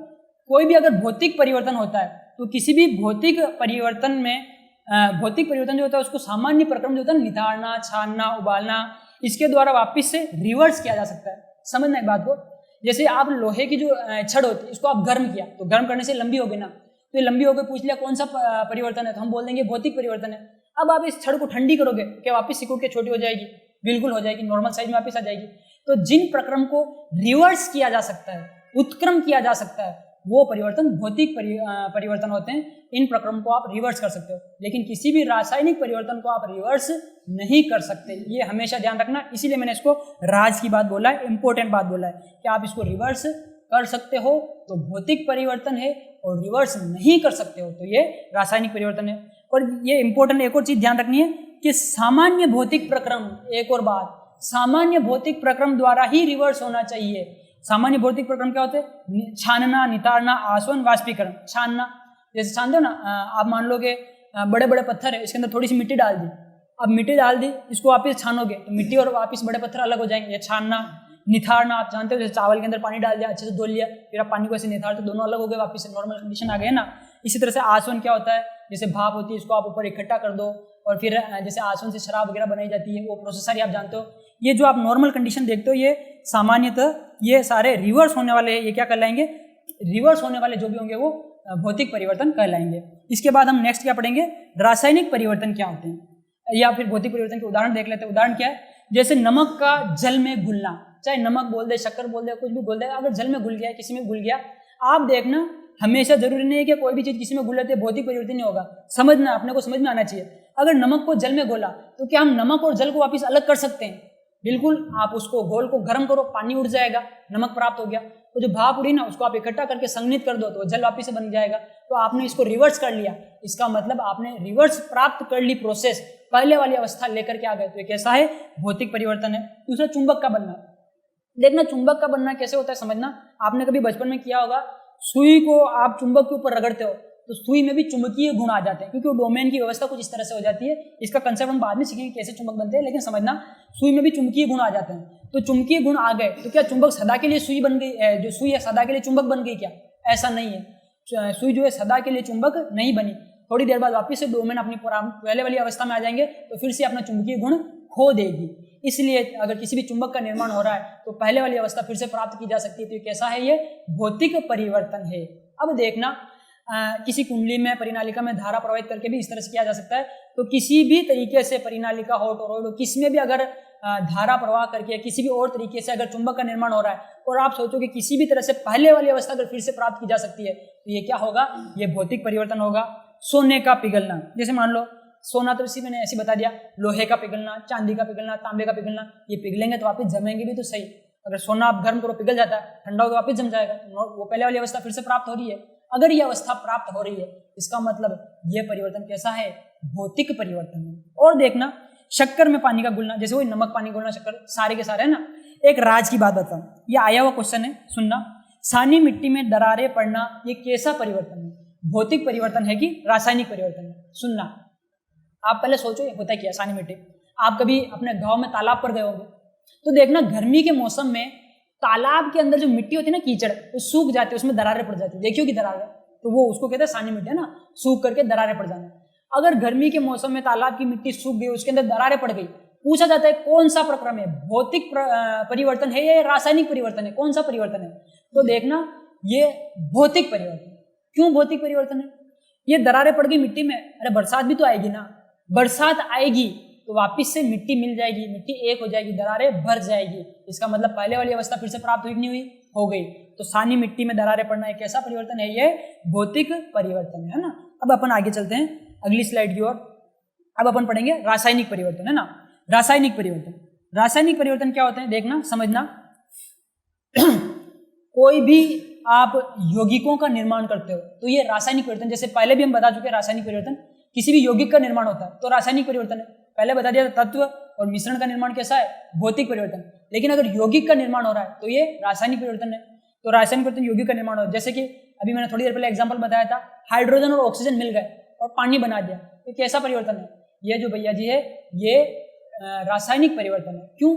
कोई भी अगर भौतिक परिवर्तन होता है तो किसी भी भौतिक परिवर्तन में भौतिक परिवर्तन जो होता है उसको सामान्य प्रक्रम जो होता है, निथारना, छानना, उबालना, इसके द्वारा वापस से रिवर्स किया जा सकता है। समझना एक बात को, जैसे आप लोहे की जो छड़ होती है, इसको आप गर्म किया तो गर्म करने से लंबी हो गई ना, तो ये लंबी हो गई, पूछ लिया कौन सा परिवर्तन है, तो हम बोल देंगे भौतिक परिवर्तन है। अब आप इस छड़ को ठंडी करोगे, क्या वापस सिकुड़ के छोटी हो जाएगी? बिल्कुल हो जाएगी, नॉर्मल साइज में वापस आ जाएगी। तो जिन प्रक्रम को रिवर्स किया जा सकता है, उत्क्रम किया जा सकता है, वो परिवर्तन भौतिक परिवर्तन होते हैं। इन प्रक्रम को आप रिवर्स कर सकते हो, लेकिन किसी भी रासायनिक परिवर्तन को आप रिवर्स नहीं कर सकते, ये हमेशा ध्यान रखना। इसीलिए मैंने इसको राज की बात बोला है, इंपॉर्टेंट बात बोला है कि आप इसको रिवर्स कर सकते हो तो भौतिक परिवर्तन है, और रिवर्स नहीं कर सकते हो तो ये रासायनिक परिवर्तन है। और ये इंपॉर्टेंट एक और चीज ध्यान रखनी है कि सामान्य भौतिक प्रक्रम, एक और बात, सामान्य भौतिक प्रक्रम द्वारा ही रिवर्स होना चाहिए। सामान्य भौतिक प्रक्रम क्या होते हैं? छानना, नितारना, आसवन, वाष्पीकरण। छानना, जैसे छान दो ना, आप मान लो कि बड़े बड़े पत्थर है, इसके अंदर थोड़ी सी मिट्टी डाल दी, अब मिट्टी डाल दी, इसको वापस छानोगे तो मिट्टी और वापस बड़े पत्थर अलग हो जाएंगे, ये छानना। निथारना, आप जानते हो, जैसे चावल के अंदर पानी डाल दिया, अच्छे से धो लिया, फिर आप पानी को ऐसे निथारते, दोनों अलग हो गए, वापस नॉर्मल कंडीशन आ गए ना। इसी तरह से आसवन क्या होता है? जैसे भाप होती है, इसको आप ऊपर इकट्ठा कर दो, और फिर जैसे आसवन से शराब वगैरह बनाई जाती है, वो प्रोसेस सारी आप जानते हो। ये जो आप नॉर्मल कंडीशन देखते हो, ये सामान्यतः ये सारे रिवर्स होने वाले, ये क्या कहलाएंगे? रिवर्स होने वाले जो भी होंगे वो भौतिक परिवर्तन कहलाएंगे। इसके बाद हम नेक्स्ट क्या पढ़ेंगे? रासायनिक परिवर्तन क्या होते हैं, या फिर भौतिक परिवर्तन के उदाहरण देख लेते हैं। उदाहरण क्या है? जैसे नमक का जल में घुलना, चाहे नमक बोल दे, शक्कर बोल दे, कुछ भी बोल दे, अगर जल में घुल गया, किसी में घुल गया, आप देखना हमेशा जरूरी नहीं है कि कोई भी चीज किसी में घुल जाती है भौतिक परिवर्तन नहीं होगा। समझना, अपने को समझ में आना चाहिए। अगर नमक को जल में घोला तो क्या हम नमक और जल को वापस अलग कर सकते हैं? बिल्कुल। आप उसको घोल को गर्म करो, पानी उड़ जाएगा, नमक प्राप्त हो गया। तो जो भाप उड़ी ना, उसको आप इकट्ठा करके संघनित कर दो तो जल वापस से बन जाएगा। तो आपने इसको रिवर्स कर लिया, इसका मतलब आपने रिवर्स प्राप्त कर ली प्रोसेस, पहले वाली अवस्था लेकर के आ गए। तो ये कैसा है? भौतिक परिवर्तन है। दूसरा, चुंबक का बनना। देखना चुंबक का बनना कैसे होता है समझना। आपने कभी बचपन में किया होगा, सुई को आप चुंबक के ऊपर रगड़ते हो तो सुई में भी चुंबकीय गुण आ जाते हैं, क्योंकि वो डोमेन की व्यवस्था कुछ इस तरह से हो जाती है। इसका कंसेप्ट हम बाद में सीखेंगे कैसे चुंबक बनते हैं, लेकिन समझना सुई में भी चुंबकीय गुण आ जाते हैं। तो चुंबकीय गुण आ गए तो क्या चुंबक सदा के लिए सुई बन गई? जो सुई है सदा के लिए चुंबक बन गई क्या? ऐसा नहीं है। सुई जो है सदा के लिए चुंबक नहीं बनी, थोड़ी देर बाद वापस से डोमेन अपनी पहले वाली अवस्था में आ जाएंगे तो फिर से अपना चुंबकीय गुण खो देगी। इसलिए अगर किसी भी चुंबक का निर्माण हो रहा है तो पहले वाली अवस्था फिर से प्राप्त की जा सकती है। तो ये कैसा है? ये भौतिक परिवर्तन है। अब देखना, किसी कुंडली में, परिनालिका में धारा प्रवाहित करके भी इस तरह से किया जा सकता है। तो किसी भी तरीके से परिनालिका हो, टोरॉइड हो, किसमें भी अगर धारा प्रवाह करके किसी भी और तरीके से अगर चुंबक का निर्माण हो रहा है और आप सोचो कि किसी भी तरह से पहले वाली अवस्था अगर फिर से प्राप्त की जा सकती है तो ये क्या होगा? ये भौतिक परिवर्तन होगा। सोने का पिघलना, जैसे मान लो सोना, तो इसी मैंने ऐसे बता दिया, लोहे का पिघलना, चांदी का पिघलना, तांबे का पिघलना, ये पिघलेंगे तो वापस जमेंगे भी तो सही। अगर सोना आप गर्म करो पिघल जाता है, ठंडा हो वापस जम जाएगा, वो पहले वाली अवस्था फिर से प्राप्त हो रही है। अगर ये अवस्था प्राप्त हो रही है इसका मतलब ये परिवर्तन कैसा है? भौतिक परिवर्तन है। और देखना, शक्कर में पानी का घुलना, जैसे वही नमक पानी घुलना, शक्कर, सारे के सारे है ना। एक राज की बात बताऊं, ये आया हुआ क्वेश्चन है, सुनना। सानी मिट्टी में दरारें पड़ना, ये कैसा परिवर्तन है? भौतिक परिवर्तन है कि रासायनिक परिवर्तन है? सुनना, आप पहले सोचो ये होता क्या सानी मिट्टी। आप कभी अपने गांव में तालाब पर गए होंगे तो देखना गर्मी के मौसम में तालाब के अंदर जो मिट्टी होती है ना, कीचड़, वो सूख जाती है, उसमें दरारें पड़ जाती है। देखियो कि दरारें, तो वो उसको कहते हैं सानी मिट्टी, है ना, सूख करके दरारें पड़ जाना। अगर गर्मी के मौसम में तालाब की मिट्टी सूख गई, उसके अंदर दरारें पड़ गई, पूछा जाता है कौन सा प्रक्रम है? भौतिक परिवर्तन है या रासायनिक परिवर्तन है? कौन सा परिवर्तन है? तो देखना ये भौतिक परिवर्तन। क्यों भौतिक परिवर्तन है? ये दरारें पड़ गई मिट्टी में, अरे बरसात भी तो आएगी ना, बरसात आएगी तो वापिस से मिट्टी मिल जाएगी, मिट्टी एक हो जाएगी, दरारें भर जाएगी। इसका मतलब पहले वाली अवस्था फिर से प्राप्त हुई नहीं हुई? हो गई। तो सानी मिट्टी में दरारें पड़ना एक ऐसा परिवर्तन है, ये भौतिक परिवर्तन है ना। अब अपन आगे चलते हैं अगली स्लाइड की ओर। अब अपन पढ़ेंगे रासायनिक परिवर्तन, है ना। रासायनिक परिवर्तन, रासायनिक परिवर्तन क्या होते हैं देखना, समझना। कोई भी आप यौगिकों का निर्माण करते हो तो ये रासायनिक परिवर्तन, जैसे पहले भी हम बता चुके हैं, रासायनिक परिवर्तन किसी भी यौगिक का निर्माण होता है तो रासायनिक परिवर्तन है। पहले बता दिया तत्व और मिश्रण का निर्माण कैसा है? भौतिक परिवर्तन। लेकिन अगर यौगिक का निर्माण हो रहा है तो ये रासायनिक परिवर्तन है। तो रासायनिक परिवर्तन यौगिक का निर्माण हो, जैसे कि अभी मैंने थोड़ी देर पहले एग्जांपल बताया था, हाइड्रोजन और ऑक्सीजन मिल गए और पानी बना दिया, तो कैसा परिवर्तन है? ये जो भैया जी है ये रासायनिक परिवर्तन है। क्यों?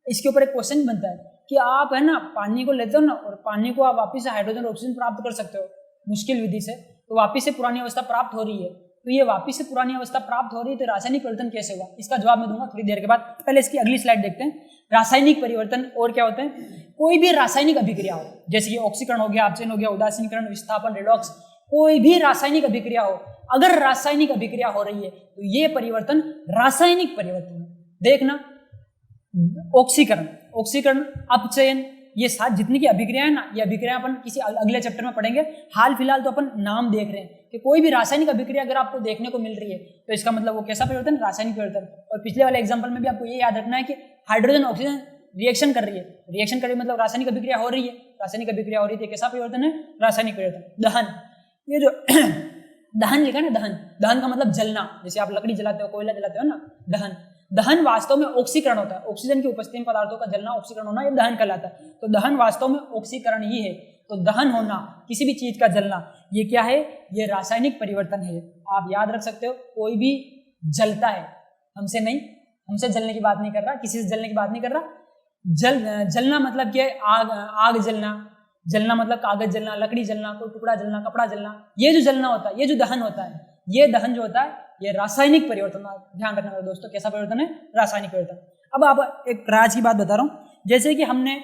इसके ऊपर एक क्वेश्चन बनता है कि आप है ना पानी को लेते हो ना और पानी को आप वापिस से हाइड्रोजन और ऑक्सीजन प्राप्त कर सकते हो मुश्किल विधि से, तो वापिस से पुरानी अवस्था प्राप्त हो रही है, तो ये वापिस से पुरानी अवस्था प्राप्त हो रही है, तो रासायनिक परिवर्तन कैसे हुआ? इसका जवाब मैं दूंगा थोड़ी देर के बाद। पहले इसकी अगली स्लाइड देखते हैं। रासायनिक परिवर्तन और क्या होते हैं? कोई भी रासायनिक अभिक्रिया हो, जैसे कि ऑक्सीकरण हो गया, अपचयन हो गया, उदासीनीकरण, विस्थापन, रिडॉक्स, कोई भी रासायनिक अभिक्रिया हो, अगर रासायनिक अभिक्रिया हो रही है तो ये परिवर्तन रासायनिक परिवर्तन है। देखना, ऑक्सीकरण, ऑक्सीकरण, अपचयन, ये सात जितनी की अभिक्रिया है ना, ये अभिक्रिया अपन किसी अगले चैप्टर में पढ़ेंगे। हाल फिलहाल तो अपन नाम देख रहे हैं कि कोई भी रासायनिक अभिक्रिया अगर आपको देखने को मिल रही है तो इसका मतलब वो कैसा परिवर्तन, रासायनिक परिवर्तन। और पिछले वाले एग्जाम्पल में भी आपको ये याद रखना है कि हाइड्रोजन ऑक्सीजन रिएक्शन कर रही है, रिएक्शन कर रही है मतलब रासायनिक अभिक्रिया हो रही है, रासायनिक अभिक्रिया हो रही है, कैसा परिवर्तन है, रासायनिक परिवर्तन। दहन, ये जो दहन लिखा ना, दहन, दहन का मतलब जलना, जैसे आप लकड़ी जलाते हो, कोयला जलाते हो ना, दहन। दहन वास्तव में ऑक्सीकरण होता है, ऑक्सीजन की उपस्थिति में पदार्थों का जलना ऑक्सीकरण होना, ये दहन कहलाता है। तो दहन वास्तव में ऑक्सीकरण ही है। तो दहन होना, किसी भी चीज का जलना, ये क्या है, ये रासायनिक परिवर्तन है। आप याद रख सकते हो, कोई भी जलता है, हमसे नहीं, हमसे जलने की बात नहीं कर रहा, किसी से जलने की बात नहीं कर रहा। जलना मतलब क्या है, आग जलना, जलना मतलब कागज जलना, लकड़ी जलना, कोई टुकड़ा जलना, कपड़ा जलना, ये जो जलना होता है, ये जो दहन होता है, ये दहन जो होता है ये रासायनिक परिवर्तन। ध्यान रखना दोस्तों, कैसा परिवर्तन है, रासायनिक परिवर्तन। अब आप एक राज की बात बता रहा हूं, जैसे कि हमने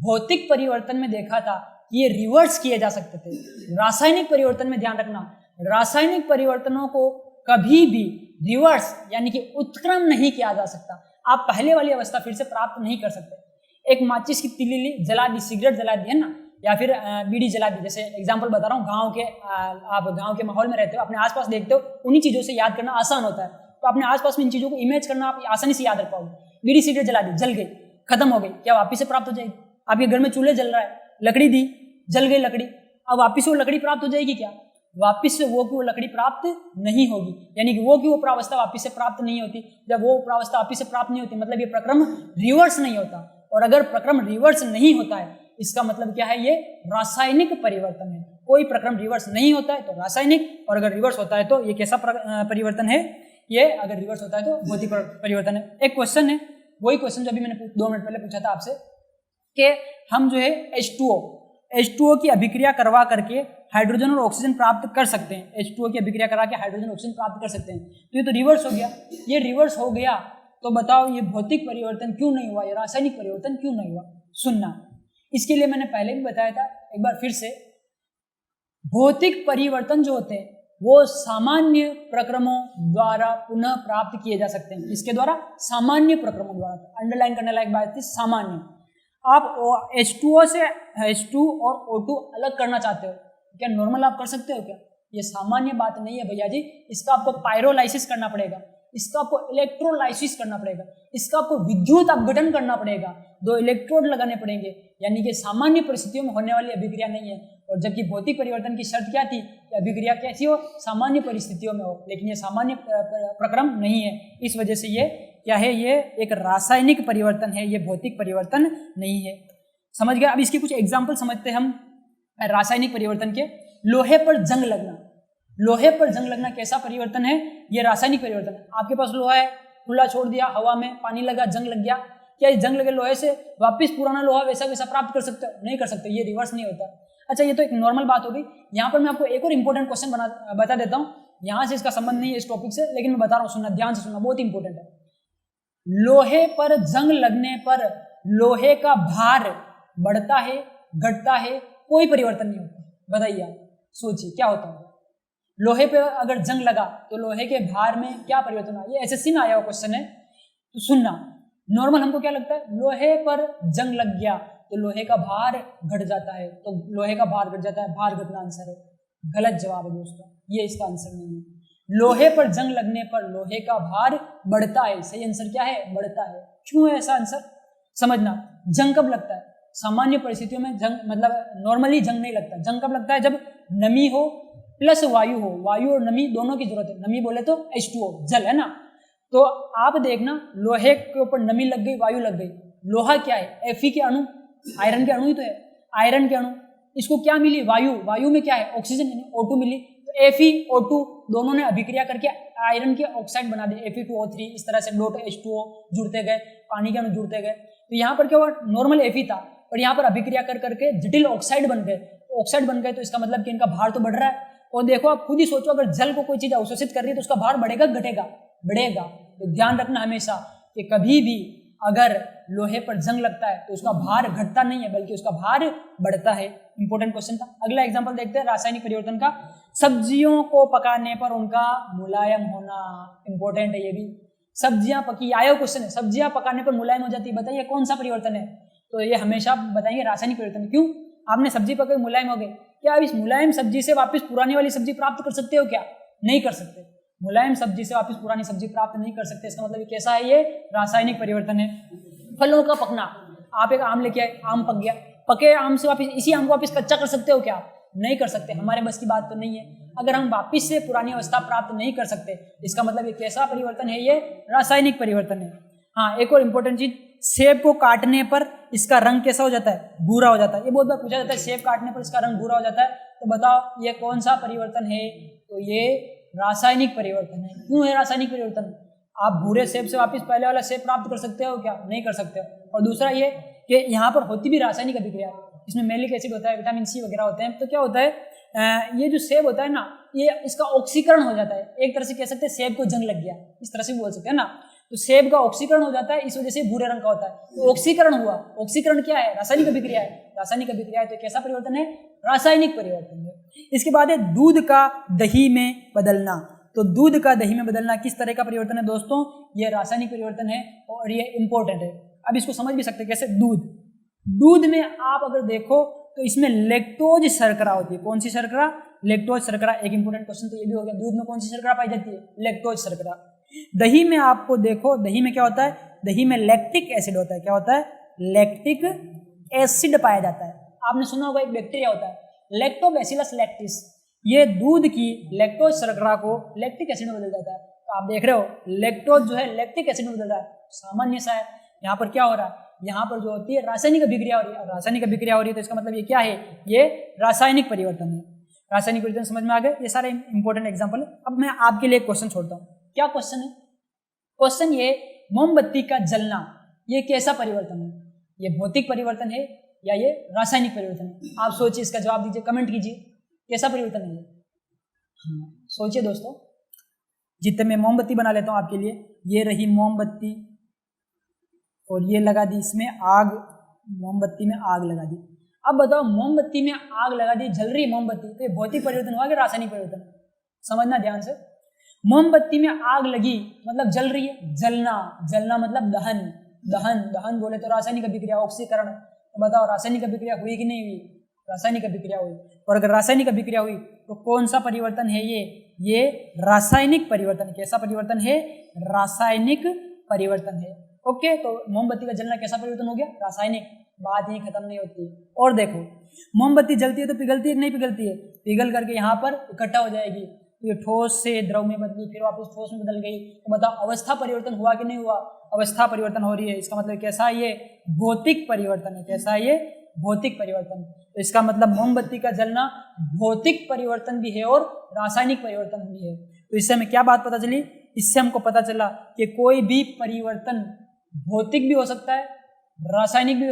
भौतिक परिवर्तन में देखा था ये रिवर्स किए जा सकते थे, रासायनिक परिवर्तन में ध्यान रखना, रासायनिक परिवर्तनों को कभी भी रिवर्स यानी कि उत्क्रम नहीं किया जा सकता। आप पहले वाली अवस्था फिर से प्राप्त नहीं कर सकते। एक माचिस की तीली ली, जला दी, सिगरेट जला दी है ना, या फिर बीड़ी जला दी, जैसे एग्जांपल बता रहा हूँ, आप गांव के माहौल में रहते हो, अपने आसपास देखते हो, उन्हीं चीजों से याद करना आसान होता है। तो अपने आसपास में इन चीजों को इमेज करना आप आसानी से याद रख पाओगे। बीड़ी सिगरेट जला दी, जल गई, खत्म हो गई, क्या वापिस से प्राप्त हो जाएगी? आपके घर में चूल्हे जल रहा है, लकड़ी दी, जल गई लकड़ी, अब वापिस से वो लकड़ी प्राप्त हो जाएगी क्या? वापिस से वो की वो लकड़ी प्राप्त नहीं होगी, यानी कि वो की वो प्रावस्था वापिस से प्राप्त नहीं होती। जब वो प्रावस्था वापिस से प्राप्त नहीं होती मतलब ये प्रक्रम रिवर्स नहीं होता, और अगर प्रक्रम रिवर्स नहीं होता है इसका मतलब क्या है, ये रासायनिक परिवर्तन है। कोई प्रक्रम रिवर्स नहीं होता है तो रासायनिक, और अगर रिवर्स होता है तो ये कैसा परिवर्तन है, ये अगर रिवर्स होता है तो भौतिक परिवर्तन है। एक क्वेश्चन है, वही क्वेश्चन जो अभी मैंने 2 मिनट पहले पूछा था आपसे, कि हम जो है H2O की अभिक्रिया करवा करके हाइड्रोजन और ऑक्सीजन प्राप्त कर सकते हैं। H2O की अभिक्रिया करा के हाइड्रोजन ऑक्सीजन प्राप्त कर सकते हैं, तो ये तो रिवर्स हो गया। ये रिवर्स हो गया तो बताओ ये भौतिक परिवर्तन क्यों नहीं हुआ, ये रासायनिक परिवर्तन क्यों नहीं हुआ? सुनना, इसके लिए मैंने पहले भी बताया था, एक बार फिर से, भौतिक परिवर्तन जो होते हैं वो सामान्य प्रक्रमों द्वारा पुनः प्राप्त किए जा सकते हैं। इसके द्वारा, सामान्य प्रक्रमों द्वारा, अंडरलाइन करने लायक बात थी, सामान्य। आप H2O से H2 और O2 अलग करना चाहते हो क्या, नॉर्मल आप कर सकते हो क्या? ये सामान्य बात नहीं है भैया जी, इसका आपको पायरोलाइसिस करना पड़ेगा, इसका आपको इलेक्ट्रोलाइसिस करना पड़ेगा, इसका आपको विद्युत अपघटन करना पड़ेगा, 2 इलेक्ट्रोड लगाने पड़ेंगे, यानी कि सामान्य परिस्थितियों में होने वाली अभिक्रिया नहीं है। और जबकि भौतिक परिवर्तन की शर्त क्या थी कि अभिक्रिया कैसी हो, सामान्य परिस्थितियों में हो, लेकिन ये सामान्य प्रक्रम नहीं है। इस वजह से ये क्या है, ये एक रासायनिक परिवर्तन है, ये भौतिक परिवर्तन नहीं है। समझ गया? अब इसके कुछ एग्जाम्पल समझते हैं हम रासायनिक परिवर्तन के। लोहे पर जंग लगना, लोहे पर जंग लगना कैसा परिवर्तन है, ये रासायनिक परिवर्तन है। आपके पास लोहा है, खुला छोड़ दिया, हवा में पानी लगा, जंग लग गया, क्या इस जंग लगे लोहे से वापस पुराना लोहा वैसा वैसा प्राप्त कर सकते हो? नहीं कर सकते, ये रिवर्स नहीं होता। अच्छा, ये तो एक नॉर्मल बात हो गई। यहाँ पर मैं आपको एक और इंपॉर्टेंट क्वेश्चन बता देता हूँ, यहाँ से इसका संबंध नहीं है इस टॉपिक से, लेकिन मैं बता रहा हूँ, सुनना, ध्यान से सुनना, बहुत इंपॉर्टेंट है। लोहे पर जंग लगने पर लोहे का भार बढ़ता है, घटता है, कोई परिवर्तन नहीं होता? बताइए आप, सोचिए क्या होता है। लोहे पे अगर जंग लगा तो लोहे के भार में क्या परिवर्तन आया? ये एसएससी में आया हुआ क्वेश्चन है, तो सुनना। नॉर्मल हमको क्या लगता है, लोहे पर जंग लग गया तो लोहे का भार घट जाता है, तो लोहे का भार घट जाता है, भार घटना आंसर है। गलत जवाब है दोस्तों, ये इसका आंसर नहीं है। लोहे पर जंग लगने पर लोहे का भार बढ़ता है, सही आंसर क्या है, बढ़ता है। क्यों है ऐसा आंसर, समझना। जंग कब लगता है? सामान्य परिस्थितियों में जंग, मतलब नॉर्मली जंग नहीं लगता। जंग कब लगता है? जब नमी हो प्लस वायु हो, वायु और नमी दोनों की जरूरत है। नमी बोले तो H2O, जल है ना। तो आप देखना, लोहे के ऊपर नमी लग गई, वायु लग गई, लोहा क्या है, Fe के अणु, आयरन के अणु ही तो है, आयरन के अणु, इसको क्या मिली, वायु, वायु में क्या है, ऑक्सीजन यानी O2 मिली। तो Fe O2 दोनों ने अभिक्रिया करके आयरन के ऑक्साइड बना दिए, Fe2O3, इस तरह से डॉट H2O जुड़ते गए, पानी के अणु जुड़ते गए। तो यहाँ पर क्या हुआ, नॉर्मल Fe था, और यहाँ पर अभिक्रिया कर करके जटिल ऑक्साइड बन गए। ऑक्साइड बन गए तो इसका मतलब कि इनका भार तो बढ़ रहा है। और देखो आप खुद ही सोचो, अगर जल को कोई चीज अवशोषित कर रही है तो उसका भार बढ़ेगा घटेगा? बढ़ेगा। तो ध्यान रखना हमेशा कि कभी भी अगर लोहे पर जंग लगता है तो उसका भार घटता नहीं है, बल्कि उसका भार बढ़ता है। इंपॉर्टेंट क्वेश्चन था। अगला एग्जांपल देखते हैं रासायनिक परिवर्तन का। सब्जियों को पकाने पर उनका मुलायम होना, इंपॉर्टेंट है ये भी। सब्जियां पकी, आया क्वेश्चन है, सब्जियां पकाने पर मुलायम हो जाती है, बताइए कौन सा परिवर्तन है? तो ये हमेशा बताएंगे रासायनिक परिवर्तन। क्यों? आपने सब्जी पकाई, मुलायम हो गई, क्या आप इस मुलायम सब्जी से वापस पुरानी वाली सब्जी प्राप्त कर सकते हो? क्या नहीं कर सकते। मुलायम सब्जी से वापस पुरानी सब्जी प्राप्त नहीं कर सकते। इसका मतलब कैसा है? ये रासायनिक परिवर्तन है। फलों का पकना, आप एक आम लेके आए, आम पक गया, पके आम से वापस इसी आम को वापस कच्चा कर सकते हो? क्या नहीं कर सकते। हमारे बस की बात तो नहीं है। अगर हम वापस से पुरानी अवस्था प्राप्त नहीं कर सकते, इसका मतलब ये कैसा परिवर्तन है? ये रासायनिक परिवर्तन है। हाँ, एक और इम्पोर्टेंट चीज, सेब को काटने पर इसका रंग कैसा हो जाता है? भूरा हो जाता है। ये बहुत बार पूछा जाता है, सेब काटने पर इसका रंग भूरा हो जाता है, तो बताओ ये कौन सा परिवर्तन है? तो ये रासायनिक परिवर्तन है। क्यों है रासायनिक परिवर्तन? आप भूरे सेब से वापस पहले वाला सेब प्राप्त कर सकते हो? क्या नहीं कर सकते हो। और दूसरा ये कि यहाँ पर होती भी रासायनिक अभिक्रिया, इसमें मैलिक एसिड होता है, विटामिन सी वगैरह होते हैं। तो क्या होता है, ये जो सेब होता है ना, ये इसका ऑक्सीकरण हो जाता है। एक तरह से कह सकते हैं सेब को जंग लग गया, इस तरह से भी बोल सकते हैं ना। तो सेब का ऑक्सीकरण हो जाता है, इस वजह से भूरे रंग का होता है। तो ऑक्सीकरण हुआ, ऑक्सीकरण क्या है? रासायनिक अभिक्रिया है। रासायनिक अभिक्रिया है तो कैसा परिवर्तन है? रासायनिक परिवर्तन है। इसके बाद है दूध का दही में बदलना। तो दूध का दही में बदलना किस तरह का परिवर्तन है दोस्तों? ये रासायनिक परिवर्तन है और ये इंपॉर्टेंट है। अब इसको समझ भी सकते हैं कैसे। दूध में आप अगर देखो तो इसमें लैक्टोज शर्करा होती है। कौन सी शर्करा? लैक्टोज शर्करा। एक इंपॉर्टेंट क्वेश्चन तो ये भी हो गया, दूध में कौन सी शर्करा पाई जाती है? लैक्टोज शर्करा। दही में आपको देखो, दही में क्या होता है? दही में लैक्टिक एसिड होता है। क्या होता है? लैक्टिक एसिड पाया जाता है। आपने सुना होगा एक बैक्टीरिया होता है लैक्टोबैसिलस लैक्टिस, ये दूध की लैक्टोज शर्करा को लैक्टिक एसिड में बदल जाता है। तो आप देख रहे हो लैक्टोज जो है लैक्टिक एसिड में बदल रहा है, सामान्य सा है। यहाँ पर क्या हो रहा है? यहाँ पर जो होती है रासायनिक अभिक्रिया हो रही है। रासायनिक अभिक्रिया हो रही है तो इसका मतलब ये क्या है? ये रासायनिक परिवर्तन है। रासायनिक परिवर्तन समझ में आ गए? ये सारे इंपॉर्टेंट एग्जाम्पल है। अब मैं आपके लिए एक क्वेश्चन छोड़ता हूँ। क्या क्वेश्चन है? क्वेश्चन ये, मोमबत्ती का जलना ये कैसा परिवर्तन है? ये भौतिक परिवर्तन है या ये रासायनिक परिवर्तन है? आप सोचिए, इसका जवाब दीजिए, कमेंट कीजिए, कैसा परिवर्तन है ये? सोचिए दोस्तों। जितने मैं मोमबत्ती बना लेता हूँ आपके लिए, ये रही मोमबत्ती और ये लगा दी इसमें आग, मोमबत्ती में आग लगा दी। अब बताओ, मोमबत्ती में आग लगा दी, जल रही मोमबत्ती, तो ये भौतिक परिवर्तन हुआ कि रासायनिक परिवर्तन? समझना ध्यान से। मोमबत्ती में आग लगी मतलब जल रही है, जलना मतलब दहन बोले तो रासायनिक अभिक्रिया, ऑक्सीकरण। तो बताओ रासायनिक अभिक्रिया हुई कि नहीं हुई? रासायनिक अभिक्रिया हुई। और अगर रासायनिक अभिक्रिया हुई तो कौन सा परिवर्तन है ये रासायनिक परिवर्तन। कैसा परिवर्तन है? रासायनिक परिवर्तन है। ओके, तो मोमबत्ती का जलना कैसा परिवर्तन हो गया? रासायनिक। बात यही खत्म नहीं होती। और देखो, मोमबत्ती जलती है तो पिघलती है कि नहीं पिघलती है? पिघल करके यहाँ पर इकट्ठा हो जाएगी, तो ये ठोस से द्रव में बदली, फिर वापस ठोस में बदल गई। तो बताओ अवस्था परिवर्तन हुआ कि नहीं हुआ? अवस्था परिवर्तन हो रही है। इसका मतलब कैसा है? ये भौतिक परिवर्तन है। कैसा है ये? भौतिक परिवर्तन। तो इसका मतलब मोमबत्ती का जलना भौतिक परिवर्तन भी है और रासायनिक परिवर्तन भी है। तो इससे हमें क्या बात पता चली? इससे हमको पता चला कि कोई भी परिवर्तन भौतिक भी हो सकता है, रासायनिक भी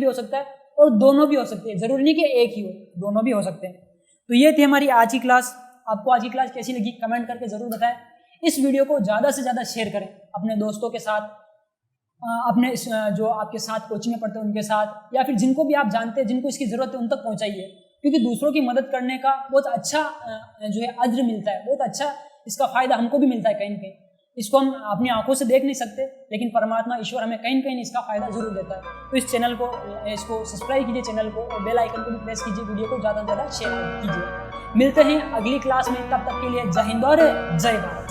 हो सकता है और दोनों भी हो सकते हैं। जरूरी नहीं कि एक ही हो, दोनों भी हो सकते हैं। तो ये थी हमारी आज की क्लास। आपको आज की क्लास कैसी लगी कमेंट करके जरूर बताएं। इस वीडियो को ज़्यादा से ज़्यादा शेयर करें अपने दोस्तों के साथ, अपने जो आपके साथ कोचिंग में पढ़ते हैं उनके साथ, या फिर जिनको भी आप जानते हैं जिनको इसकी ज़रूरत है उन तक पहुँचाइए। क्योंकि दूसरों की मदद करने का बहुत अच्छा जो है अज्र मिलता है, बहुत अच्छा इसका फ़ायदा हमको भी मिलता है कहीं न कहीं। इसको हम अपनी आंखों से देख नहीं सकते, लेकिन परमात्मा ईश्वर हमें कहीं न कहीं इसका फ़ायदा जरूर देता है। तो इस चैनल को इसको सब्सक्राइब कीजिए चैनल को, और बेल आइकन को भी प्रेस कीजिए, वीडियो को ज़्यादा से ज़्यादा शेयर कीजिए। मिलते हैं अगली क्लास में, तब तक के लिए जय हिंद और जय भारत।